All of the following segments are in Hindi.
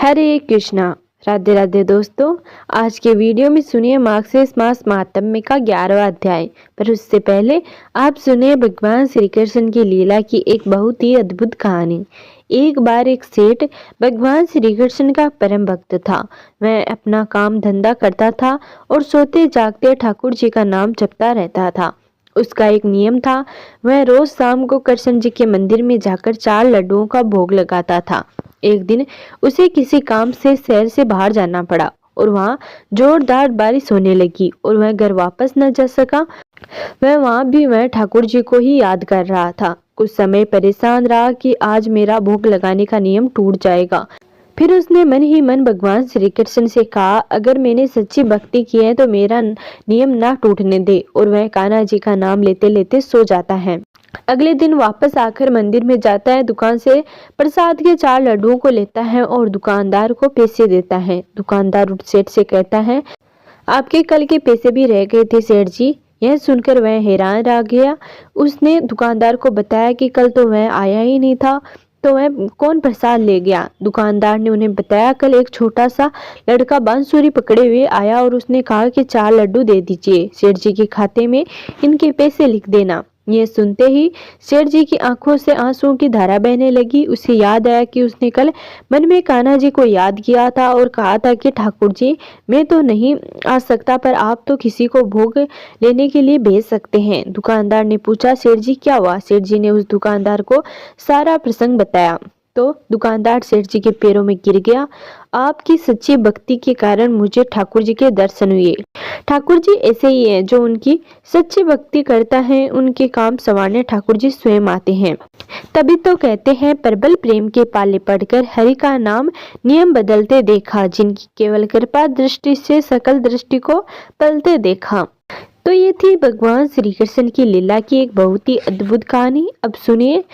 हरे कृष्णा। राधे राधे दोस्तों। आज के वीडियो में सुनिए मार्गशीर्ष मास महात्म्य का 11वां अध्याय। पर उससे पहले आप सुनिए भगवान श्री कृष्ण की लीला की एक बहुत ही अद्भुत कहानी। एक बार एक सेठ भगवान श्री कृष्ण का परम भक्त था। वह अपना काम धंधा करता था और सोते जागते ठाकुर जी का नाम जपता रहता था। उसका एक नियम था, वह रोज शाम को कृष्ण जी के मंदिर में जाकर 4 लड्डुओं का भोग लगाता था। एक दिन उसे किसी काम से शहर से बाहर जाना पड़ा और वहाँ जोरदार बारिश होने लगी और वह घर वापस न जा सका। वह ठाकुर जी को ही याद कर रहा था। कुछ समय परेशान रहा कि आज मेरा भोग लगाने का नियम टूट जाएगा। फिर उसने मन ही मन भगवान श्री कृष्ण से कहा, अगर मैंने सच्ची भक्ति की है तो मेरा नियम ना टूटने दे। और वह कान्हा जी का नाम लेते लेते सो जाता है। अगले दिन वापस आकर मंदिर में जाता है, दुकान से प्रसाद के 4 लड्डुओं को लेता है और दुकानदार को पैसे देता है। दुकानदार सेठ से कहता है, आपके कल के पैसे भी रह गए थे सेठ जी। यह सुनकर वह हैरान रह गया। उसने दुकानदार को बताया कि कल तो वह आया ही नहीं था, तो वह कौन प्रसाद ले गया। दुकानदार ने उन्हें बताया, कल एक छोटा सा लड़का बांसुरी पकड़े हुए आया और उसने कहा कि 4 लड्डू दे दीजिए, सेठ जी के खाते में इनके पैसे लिख देना। यह सुनते ही सेठ जी की आंखों से आंसुओं की धारा बहने लगी। उसे याद आया कि उसने कल मन में कान्हा जी को याद किया था और कहा था कि ठाकुर जी, मैं तो नहीं आ सकता, पर आप तो किसी को भोग लेने के लिए भेज सकते हैं। दुकानदार ने पूछा, सेठ जी क्या हुआ? सेठ जी ने उस दुकानदार को सारा प्रसंग बताया तो दुकानदार सेठ जी के पैरों में गिर गया। आपकी सच्ची भक्ति के कारण मुझे ठाकुर जी के दर्शन हुए। ठाकुर जी ऐसे ही हैं, जो उनकी सच्ची भक्ति करता है उनके काम संवारने ठाकुर जी स्वयं आते हैं। तभी तो कहते हैं, प्रबल प्रेम के पाले पढ़कर हरि का नाम नियम बदलते देखा, जिनकी केवल कृपा दृष्टि से सकल दृष्टि को पलते देखा। तो ये थी भगवान श्री कृष्ण की लीला की एक बहुत ही अद्भुत कहानी। अब सुनिए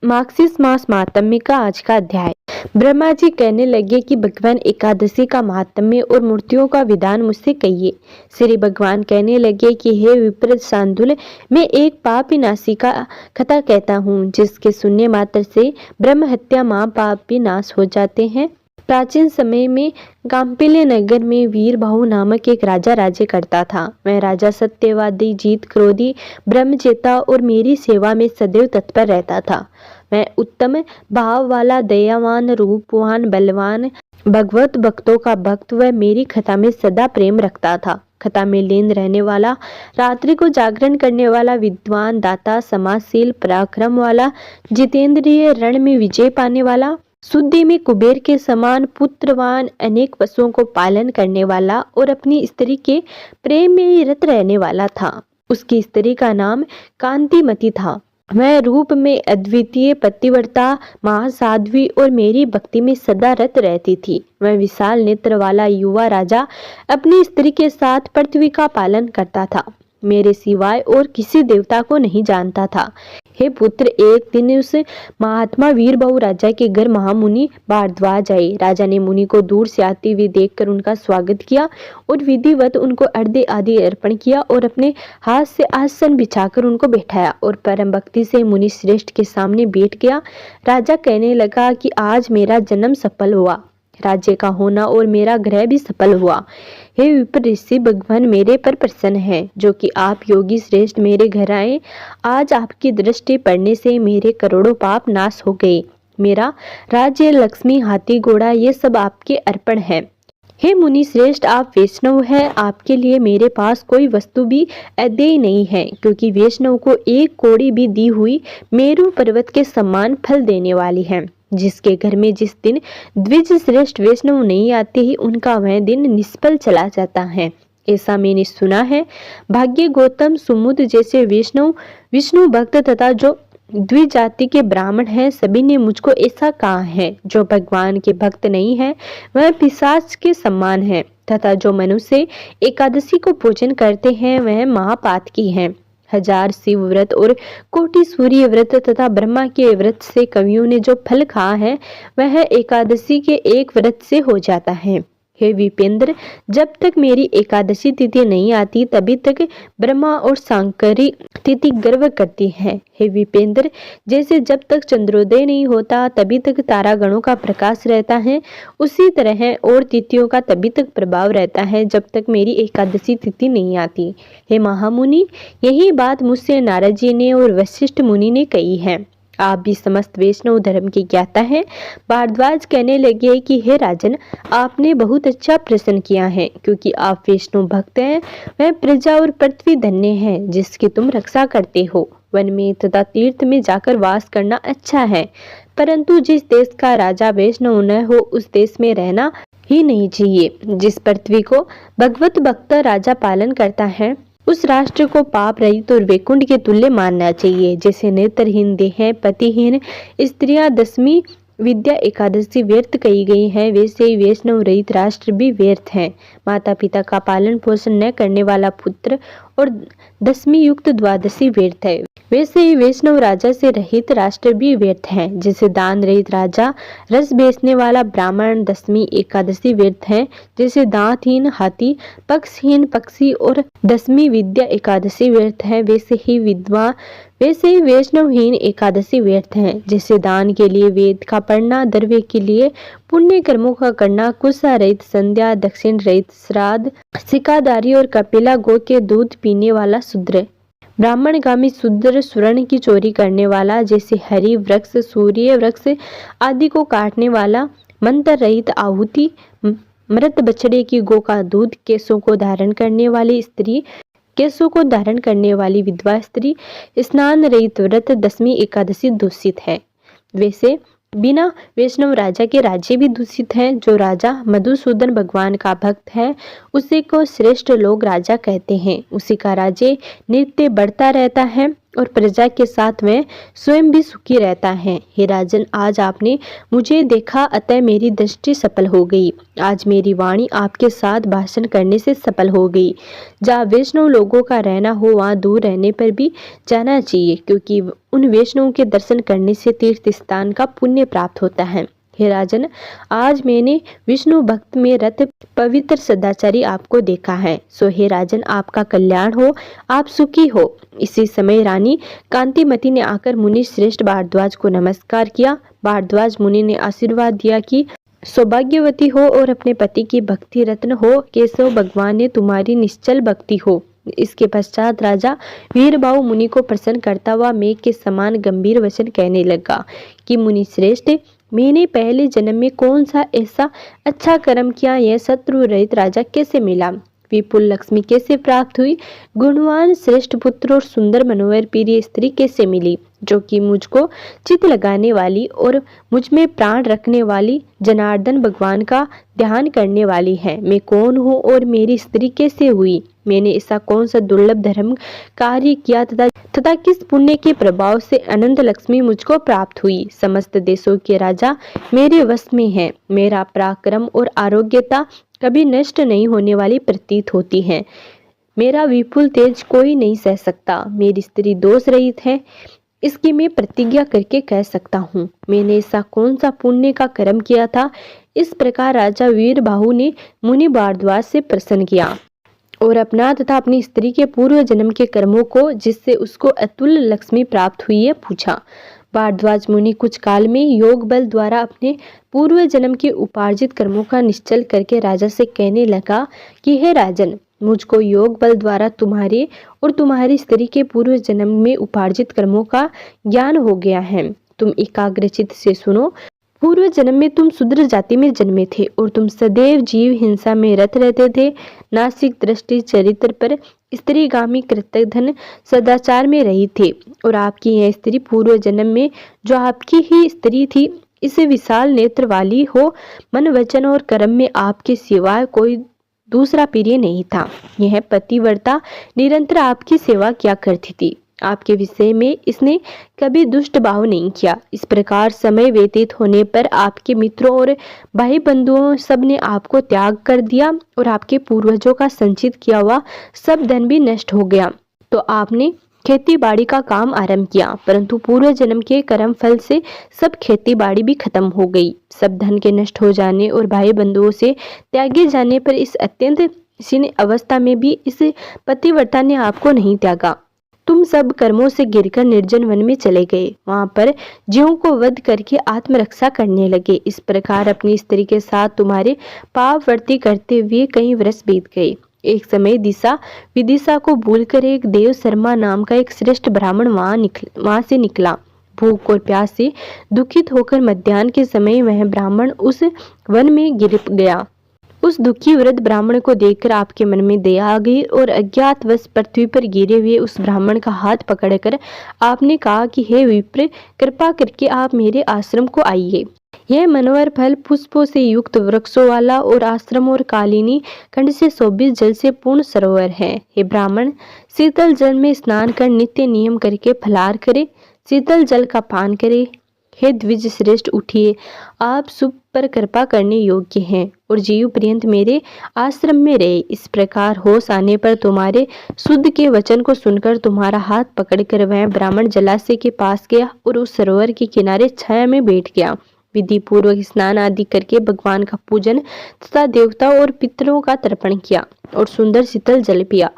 मार्गशीर्ष मास महात्म्य का आज का अध्याय। ब्रह्मा जी कहने लगे कि भगवान एकादशी का महात्म्य और मूर्तियों का विधान मुझसे कहिए। श्री भगवान कहने लगे कि हे विप्र शार्दूल, मैं एक पाप विनाशी का कथा कहता हूँ, जिसके सुनने मात्र से ब्रह्म हत्या महापाप विनाश हो जाते हैं। प्राचीन समय में गांपिल्य नगर में वीर बाहु नामक एक राजा राज्य करता था। वह राजा सत्यवादी, जीत क्रोधी, ब्रह्मचेता और मेरी सेवा में सदैव तत्पर रहता था। वह उत्तम भाव वाला, दयावान, रूपवान, बलवान, भगवत भक्तों का भक्त व मेरी कथा में सदा प्रेम रखता था। कथा में लीन रहने वाला, रात्रि को जागरण करने वाला, विद्वान, दाता, समाजशील, पराक्रम वाला, जितेंद्रिय, रण में विजय पाने वाला, शुद्धि में कुबेर के समान, पुत्रवान, अनेक पशुओं को पालन करने वाला और अपनी स्त्री के प्रेम में रत रहने वाला था। उसकी स्त्री का नाम कांतिमती था। वह रूप में अद्वितीय, पतिव्रता, महासाध्वी और मेरी भक्ति में सदा रत रहती थी। वह विशाल नेत्र वाला युवा राजा अपनी स्त्री के साथ पृथ्वी का पालन करता था, मेरे सिवाय और किसी देवता को नहीं जानता था। हे पुत्र, एक दिन उस महात्मा वीर बहु राजा के घर महामुनि भारद्वाज आए। राजा ने मुनि को दूर से आते हुए देखकर उनका स्वागत किया और विधिवत उनको अर्घ्य आदि अर्पण किया और अपने हाथ से आसन बिछाकर उनको बैठाया और परम भक्ति से मुनि श्रेष्ठ के सामने बैठ गया। राजा कहने लगा कि आज मेरा जन्म सफल हुआ, राज्य का होना और मेरा ग्रह भी सफल हुआ। हे विप्र ऋषि, भगवान मेरे पर प्रसन्न है, जो कि आप योगी श्रेष्ठ मेरे घर आए। आज आपकी दृष्टि पड़ने से मेरे करोड़ों पाप नाश हो गए। मेरा राज्य, लक्ष्मी, हाथी, घोड़ा, ये सब आपके अर्पण है। हे मुनि श्रेष्ठ, आप वैष्णव हैं, आपके लिए मेरे पास कोई वस्तु भी अदेय नहीं है, क्योंकि वैष्णव को एक कौड़ी भी दी हुई मेरु पर्वत के समान फल देने वाली है। जिसके घर में जिस दिन द्विज श्रेष्ठ वैष्णव नहीं आते ही उनका वह दिन निष्फल चला जाता है, ऐसा मैंने सुना है। भाग्य गौतम, सुमुद जैसे वैष्णव, विष्णु भक्त तथा जो द्विजाति के ब्राह्मण हैं, सभी ने मुझको ऐसा कहा है। जो भगवान के भक्त नहीं है वह पिशाच के समान है, तथा जो मनुष्य एकादशी को भोजन करते हैं वह महापातकी हैं। 1000 शिव व्रत और कोटि सूर्य व्रत तथा ब्रह्मा के व्रत से कवियों ने जो फल कहा है वह एकादशी के एक व्रत से हो जाता है। हे विपेंद्र, जब तक मेरी एकादशी तिथि नहीं आती तभी तक ब्रह्मा और सांकरी तिथि गर्व करती है। हे विपेंद्र, जैसे जब तक चंद्रोदय नहीं होता तभी तक तारागणों का प्रकाश रहता है, उसी तरह और तिथियों का तभी तक प्रभाव रहता है जब तक मेरी एकादशी तिथि नहीं आती। हे महामुनि, यही बात मुझसे नारद जी ने और वशिष्ठ मुनि ने कही है। आप भी समस्त वैष्णव धर्म के ज्ञाता हैं। भारद्वाज कहने लगे कि हे राजन, आपने बहुत अच्छा प्रश्न किया है, क्योंकि आप वैष्णव भक्त हैं। वह प्रजा और पृथ्वी धन्य है जिसकी तुम रक्षा करते हो। वन में तथा तीर्थ में जाकर वास करना अच्छा है, परंतु जिस देश का राजा वैष्णव न हो उस देश में रहना ही नहीं चाहिए। जिस पृथ्वी को भगवत भक्त राजा पालन करता है उस राष्ट्र को पाप रहित और वैकुंठ के तुल्य मानना चाहिए। जैसे नेत्रहीन देह, पतिहीन स्त्रियां दसवीं विद्या एकादशी व्यर्थ कही गई है, वैसे ही वैष्णव रहित राष्ट्र भी व्यर्थ है। माता पिता का पालन पोषण न करने वाला पुत्र और दसवीं युक्त द्वादशी व्यर्थ है, वैसे ही वैष्णव राजा से रहित राष्ट्र भी व्यर्थ है। जैसे दान रहित राजा, रस बेचने वाला ब्राह्मण दसवीं एकादशी व्यर्थ है। जैसे दांतहीन हाथी, पक्षहीन पक्षी और दसवीं विद्या एकादशी व्यर्थ है, वैसे ही वैष्णवहीन एकादशी व्यर्थ है। जैसे दान के लिए वेद का पढ़ना, द्रव्य के लिए पुण्य कर्मों का करना, कुत्सा रहित संध्या, दक्षिण रहित श्राद्ध, सिकादारी और कपिला गो के दूध पीने वाला शूद्र, ब्राह्मणगामी शूद्र, स्वर्ण की चोरी करने वाला, जैसे हरि वृक्ष, सूर्य वृक्ष आदि को काटने वाला, मंत्र रहित आहुति, मृत बछड़े की गो का दूध, केसों को धारण करने वाली स्त्री, केसों को धारण करने वाली विधवा स्त्री, स्नान रहित व्रत, दसवीं एकादशी दूषित है। वैसे बिना वैष्णव राजा के राज्य भी दूषित है। जो राजा मधुसूदन भगवान का भक्त है उसी को श्रेष्ठ लोग राजा कहते हैं। उसी का राज्य नित्य बढ़ता रहता है और प्रजा के साथ वह स्वयं भी सुखी रहता है। हे राजन, आज आपने मुझे देखा, अतः मेरी दृष्टि सफल हो गई। आज मेरी वाणी आपके साथ भाषण करने से सफल हो गई। जहाँ वैष्णव लोगों का रहना हो वहाँ दूर रहने पर भी जाना चाहिए, क्योंकि उन वैष्णवों के दर्शन करने से तीर्थ स्थान का पुण्य प्राप्त होता है। हे राजन, आज मैंने विष्णु भक्त में रत पवित्र सदाचारी आपको देखा है। सो हे राजन, आपका कल्याण हो, आप सुखी हो। इसी समय रानी कांतिमती ने आकर मुनि श्रेष्ठ भारद्वाज को नमस्कार किया। भारद्वाज मुनि ने आशीर्वाद दिया कि सौभाग्यवती हो और अपने पति की भक्ति रत्न हो। केशव भगवान ने तुम्हारी निश्चल भक्ति हो। इसके पश्चात राजा वीरबाहु मुनि को प्रसन्न करता हुआ मेघ के समान गंभीर वचन कहने लगा कि मुनि श्रेष्ठ, मैंने पहले जन्म में कौन सा ऐसा अच्छा कर्म किया, यह शत्रु रहित राजा कैसे मिला, विपुल लक्ष्मी कैसे प्राप्त हुई, गुणवान श्रेष्ठ पुत्र और सुंदर मनोहर प्रिय स्त्री कैसे मिली, जो कि मुझको चित लगाने वाली और मुझ में प्राण रखने वाली, जनार्दन भगवान का ध्यान करने वाली है। मैं कौन हूँ और मेरी स्त्री कैसे हुई, मैंने ऐसा कौन सा दुर्लभ धर्म कार्य किया तथा किस पुण्य के प्रभाव से अनंत लक्ष्मी मुझको प्राप्त हुई। समस्त देशों के राजा मेरे वश में है। मेरा पराक्रम और आरोग्यता कभी नष्ट नहीं होने वाली प्रतीत होती है। मेरा विपुल तेज कोई नहीं सह सकता। मेरी स्त्री दोष रहित है, इसकी मैं प्रतिज्ञा करके कह सकता हूँ। मैंने ऐसा कौन सा पुण्य का कर्म किया था। इस प्रकार राजा वीरबाहु ने मुनि भारद्वाज से प्रश्न किया और अपना तथा अपनी स्त्री के पूर्व जन्म के कर्मों को, जिससे उसको अतुल्य लक्ष्मी प्राप्त हुई है, पूछा। भारद्वाज मुनि कुछ काल में योग बल द्वारा अपने पूर्व जन्म के उपार्जित कर्मों का निश्चल करके राजा से कहने लगा कि हे राजन, मुझको योग बल द्वारा तुम्हारे और तुम्हारी स्त्री के पूर्व जन्म में उपार्जित कर्मों का ज्ञान हो गया है। तुम एकाग्रचित से सुनो। पूर्व जन्म में तुम शूद्र जाति में जन्मे थे और तुम सदैव जीव हिंसा में रत रहते थे। नासिक दृष्टि चरित्र पर स्त्रीगामी कृतघ्न सदाचार में रही थे और आपकी यह स्त्री पूर्व जन्म में जो आपकी ही स्त्री थी, इसे विशाल नेत्र वाली हो। मन वचन और कर्म में आपके सिवाय कोई दूसरा प्रिय नहीं था। यह पतिव्रता निरंतर आपकी सेवा किया करती थी। आपके विषय में इसने कभी दुष्ट भाव नहीं किया। इस प्रकार समय व्यतीत होने पर आपके मित्रों और भाई बंधुओं सब ने आपको त्याग कर दिया और आपके पूर्वजों का संचित किया हुआ सब धन भी नष्ट हो गया। तो आपने खेती बाड़ी का काम आरंभ किया, परंतु पूर्व जन्म के कर्म फल से सब खेती बाड़ी भी खत्म हो गई। सब धन के नष्ट हो जाने और भाई बंधुओं से त्यागे जाने पर इस अत्यंत क्षीण अवस्था में भी इस पतिव्रता ने आपको नहीं त्यागा। तुम सब कर्मों से गिरकर निर्जन वन में चले गए, वहां पर जीवों को वध करके आत्मरक्षा करने लगे। इस प्रकार अपनी स्त्री के साथ तुम्हारे पापवर्ती करते हुए कई वर्ष बीत गए। एक समय दिशा विदिशा को भूलकर एक देव शर्मा नाम का एक श्रेष्ठ ब्राह्मण वहां से निकला। भूख और प्यास से दुखित होकर मध्याह्न के समय वह ब्राह्मण उस वन में गिर गया। उस दुखी वृद्ध ब्राह्मण को देखकर आपके मन में दया आ गई और अज्ञातवश पृथ्वी पर गिरे हुए उस ब्राह्मण का हाथ पकड़कर आपने कहा कि हे विप्र, कृपा करके आप मेरे आश्रम को आइए। यह मनोहर फल पुष्पों से युक्त वृक्षों वाला और आश्रम और कालिनी खंड से शोभित जल से पूर्ण सरोवर है। हे ब्राह्मण, शीतल जल में स्नान कर नित्य नियम करके फलाहार करे, शीतल जल का पान करे। हे द्विज श्रेष्ठ, उठिए, आप शुभ पर कृपा करने योग्य हैं और जीव पर्यंत मेरे आश्रम में रहे। इस प्रकार होश आने पर तुम्हारे शुद्ध के वचन को सुनकर तुम्हारा हाथ पकड़कर वह ब्राह्मण जलाशय के पास गया और उस सरोवर के किनारे छाया में बैठ गया। विधि पूर्वक स्नान आदि करके भगवान का पूजन तथा देवता और पितरों का तर्पण किया और सुंदर शीतल जल पिया।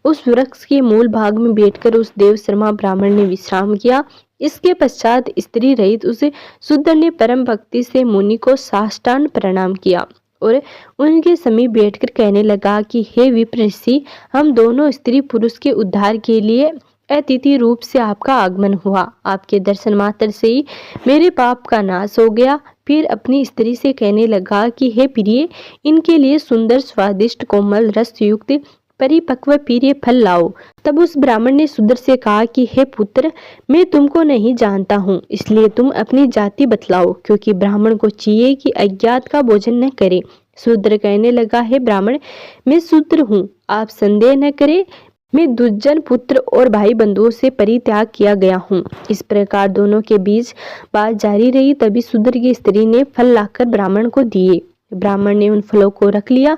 उस वृक्ष के मूल भाग में बैठकर उस देव शर्मा ब्राह्मण ने विश्राम किया। इसके पश्चात स्त्री रहित उस शुद्ध ने परम भक्ति से मुनि को साष्टांग प्रणाम किया और उनके समीप बैठकर कहने लगा कि हे विप्र ऋषि, हम दोनों स्त्री पुरुष के उद्धार के लिए अतिथि रूप से आपका आगमन हुआ। आपके दर्शन मात्र से ही मेरे पाप का नाश हो गया। फिर अपनी स्त्री से कहने लगा कि हे प्रिय, इनके लिए सुंदर स्वादिष्ट कोमल रस युक्त परिपक्व प्रिय फल लाओ। तब उस ब्राह्मण ने शूद्र से कहा कि हे पुत्र, मैं तुमको नहीं जानता हूँ, इसलिए तुम अपनी जाति बतलाओ, क्योंकि ब्राह्मण को चाहिए कि अज्ञात का भोजन न करे। शूद्र कहने लगा, हे ब्राह्मण, मैं शूद्र हूँ, आप संदेह न करें, मैं दुर्जन पुत्र और भाई बंधुओं से परित्याग किया गया हूँ। इस प्रकार दोनों के बीच बात जारी रही। तभी शूद्र की स्त्री ने फल लाकर ब्राह्मण को दिए। ब्राह्मण ने उन फलों को रख लिया।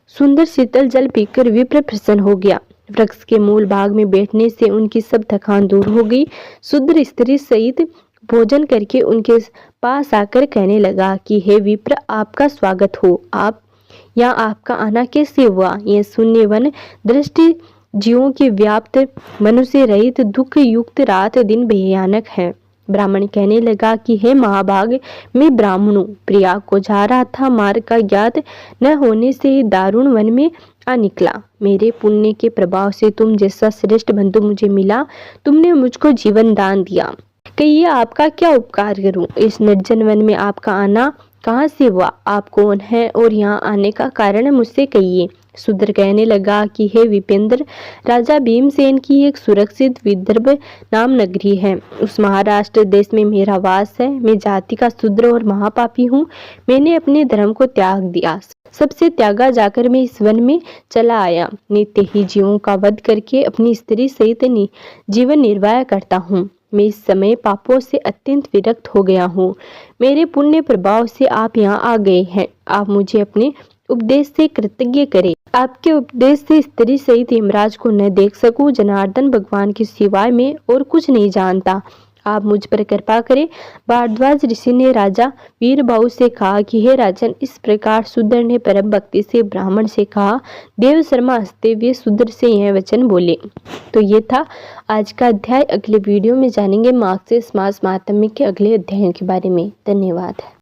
सुंदर शीतल जल पीकर विप्र प्रसन्न हो गया। वृक्ष के मूल भाग में बैठने से उनकी सब थकान दूर हो गई। शूद्र स्त्री सहित भोजन करके उनके पास आकर कहने लगा कि हे विप्र, आपका स्वागत हो। आप यहाँ आपका आना कैसे हुआ? यह शून्य वन दृष्टि जीवों की व्याप्त, मनुष्य रहित दुख युक्त रात दिन भयानक है। ब्राह्मण कहने लगा कि हे महाभाग, मैं ब्राह्मण हूँ, प्रयाग को जा रहा था, मार्ग का ज्ञात न होने से ही दारुण वन में आ निकला। मेरे पुण्य के प्रभाव से तुम जैसा श्रेष्ठ बंधु मुझे मिला। तुमने मुझको जीवन दान दिया। कहिए आपका क्या उपकार करूं? इस निर्जन वन में आपका आना कहाँ से हुआ? आप कौन है और यहाँ आने का कारण मुझसे कहिए। शूद्र कहने लगा कि हे विपेंद्र, राजा भीमसेन की एक सुरक्षित विदर्भ नाम नगरी है, उस महाराष्ट्र देश में मेरा वास है। मैं जाति का शूद्र और महापापी हूँ। मैंने अपने धर्म को त्याग दिया, सबसे त्यागा जाकर मैं इस वन में चला आया। नित्य ही जीवों का वध करके अपनी स्त्री सहित जीवन निर्वाह करता हूँ। मैं इस समय पापों से अत्यंत विरक्त हो गया हूँ। मेरे पुण्य प्रभाव से आप यहाँ आ गए हैं। आप मुझे अपने उपदेश से कृतज्ञ करें। आपके उपदेश से स्त्री सहित यमराज को न देख सकूं। जनार्दन भगवान के सिवाय मैं और कुछ नहीं जानता। आप मुझ पर कृपा करें। भारद्वाज ऋषि ने राजा वीरबाहु से कहा कि हे राजन, इस प्रकार शूद्र ने परम भक्ति से ब्राह्मण से कहा। देव शर्मा हंसते हुए शूद्र से यह वचन बोले। तो ये था आज का अध्याय। अगले वीडियो में जानेंगे मार्गशीर्ष मास महात्म्य के अगले अध्यायों के बारे में। धन्यवाद।